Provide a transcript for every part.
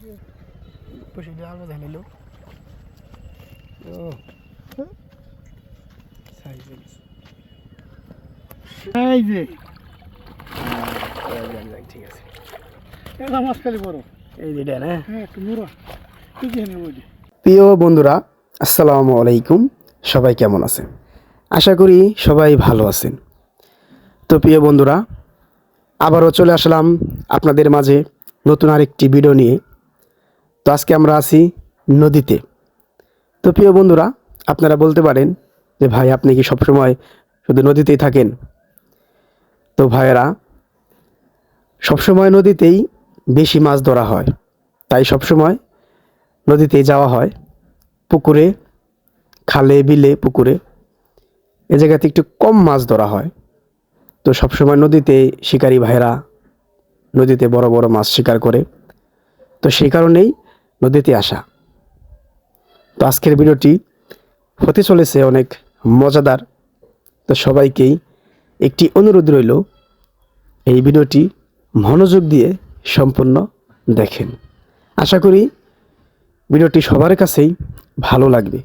Posible algo de hello. Oh, sizes. এই যে ঠিক আছে। এটা মাছ খালি বড় এই যেটা না হ্যাঁ একটু মুড়া কি জানি ওই যে প্রিয় বন্ধুরা, আসসালামু আলাইকুম। সবাই কেমন আছেন? আশা করি সবাই ভালো আছেন। তো প্রিয় বন্ধুরা, আবারও চলে আসলাম আপনাদের মাঝে নতুন আরেকটি ভিডিও নিয়ে। তো আজকে আমরা আছি নদীতে। তো প্রিয় বন্ধুরা, আপনারা বলতে পারেন যে ভাই আপনি কি সবসময় শুধু নদীতেই থাকেন? তো ভাইয়েরা, সবসময় নদীতেই বেশি মাছ ধরা হয়, তাই সবসময় নদীতেই যাওয়া হয়। পুকুরে, খালে, বিলে, পুকুরে এ জায়গাতে একটু কম মাছ ধরা হয়। তো সবসময় নদীতে শিকারী ভাইরা নদীতে বড় বড় মাছ শিকার করে। তো সেই কারণেই নদীতে আসা। তো আজকের ভিডিওটি হতে চলেছে অনেক মজাদার। তো সবাইকেই একটি অনুরোধ রইল, এই ভিডিওটি মনোযোগ দিয়ে সম্পূর্ণ দেখেন। আশা করি ভিডিওটি সবার কাছেই ভালো লাগবে।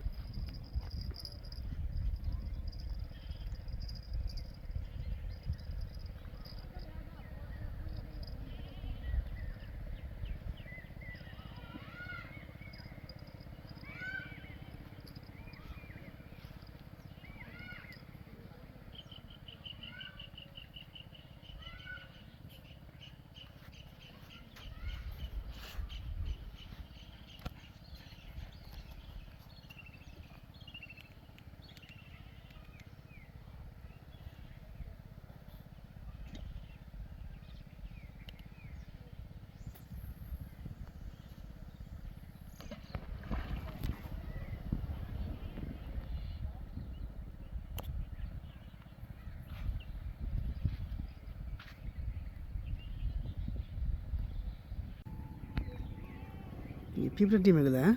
পিঁপড়ের ডিম এগুলো হ্যাঁ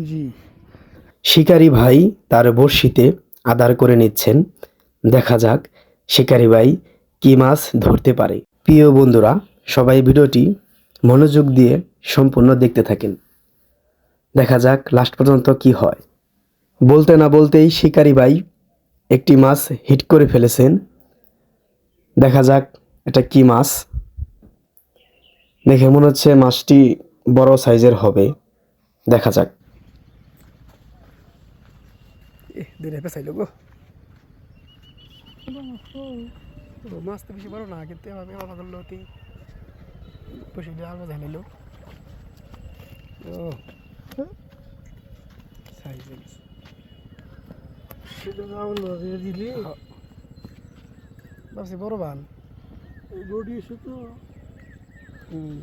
জি শিকারী ভাই তার বড়শিতে আদার করে নিচ্ছেন। দেখা যাক শিকারী ভাই কি মাছ ধরতে পারে। প্রিয় বন্ধুরা, সবাই ভিডিওটি মনোযোগ দিয়ে সম্পূর্ণ দেখতে থাকেন। দেখা যাক লাস্ট পর্যন্ত কি হয়। বলতে না বলতেই শিকারী ভাই একটি মাছ হিট করে ফেলেছেন। দেখা যাক এটা কি মাছ। দেখে মনে হচ্ছে মাছটি বড় সাইজের হবে। দেখা যাক। দূরে পেছাইলো গো মাছ তো বেশি বড় না কিন্তু এভাবে এভাবে করলো পশিলে আলগা জানিলো ও সাইজেস সেটা রাউন্ড দিয়ে দিলি ভাবছি বড় বান বডি এসে তো হুম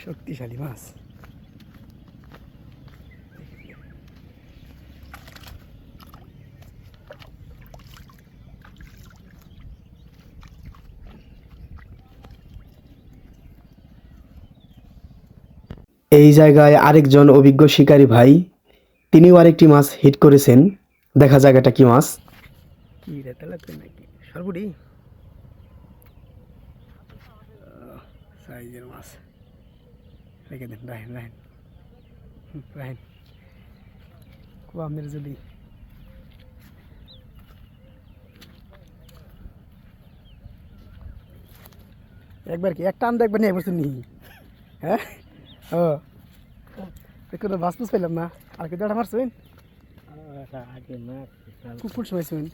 শক্তিশালী মাছ এই জায়গায় আরেকজন অভিজ্ঞ শিকারী ভাই, তিনিও আরেকটি মাছ হিট করেছেন। দেখা যাক এটা কি মাছ। কি রে তেলাপিয়া নাকি সরপুরি সাইজের মাছ রেখে দেন রাহেন রাহেন রাহেন খুব আমের যদি একবার কি একটা আনতে একবার নিয়ে বসে নি হ্যাঁ ও কোনো বাস বুঝ পাইলাম না আর কি দাঁড়া মারছেন কুকুর সময় শুন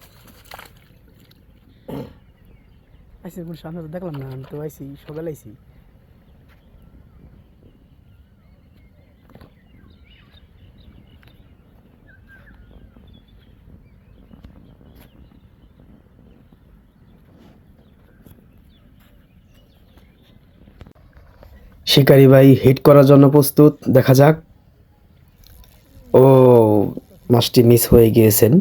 আইসি কুকুর সামনে তো দেখলাম না আমি তো আইসি সকালে আইসি শিকারী ভাই হিট করার জন্য প্রস্তুত। দেখা যাক। ও, মাছটি মিস হয়ে গিয়েছেন।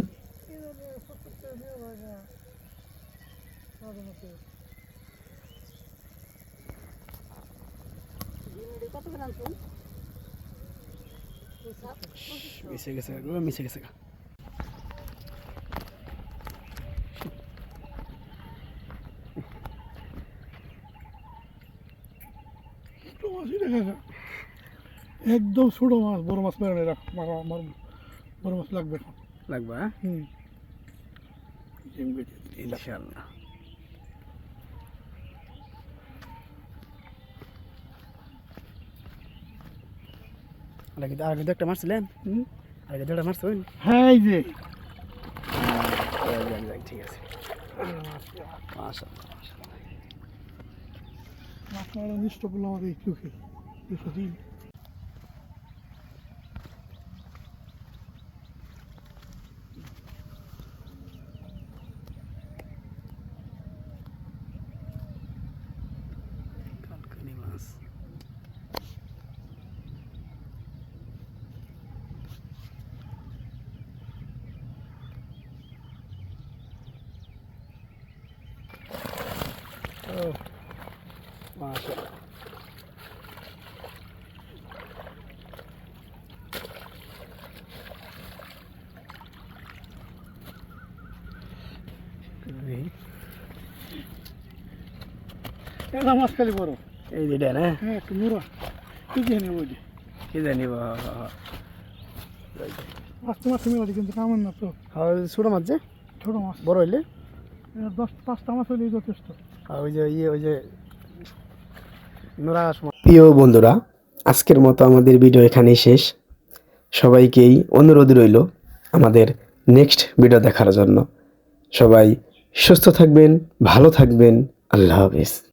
মিশে গেছে গো, মিশে গেছে গা। ছোট মাছই দেখা যায়। একদম ছোট মাছ, বড় মাছ মেরে রাখ, বড় মাছ লাগবে এখন। লাগবে ইনশাআল্লাহ। আর কিন্তু একটা মারছিলেন, আর কিন্তু একটা মারছেন। হ্যাঁ এই যে ঠিক আছে, মাশাআল্লাহ মাশাআল্লাহ। মাছ মারা নিষ্ঠ করলো আমাদের এই চোখে, দেখেছি। কালকানি মাছ। ও মাশাআল্লাহ। এটা মাছ খালি বড়। এই যেটা না, হ্যাঁ একটু মোড়া, কি জানি ওইটা কি জানি মাছ তো মাছ মেলা, কিন্তু কামান না তো। ছোট মাছ যে, ছোট মাছ বড় হইলে 5টা মাছ হলেই যথেষ্ট। আর ওই যে নোরা সময়। প্রিয় বন্ধুরা, আজকের মতো আমাদের ভিডিও এখানেই শেষ। সবাইকেই অনুরোধ রইল আমাদের নেক্সট ভিডিও দেখার জন্য। সবাই সুস্থ থাকবেন, ভালো থাকবেন। আল্লাহ হাফেজ।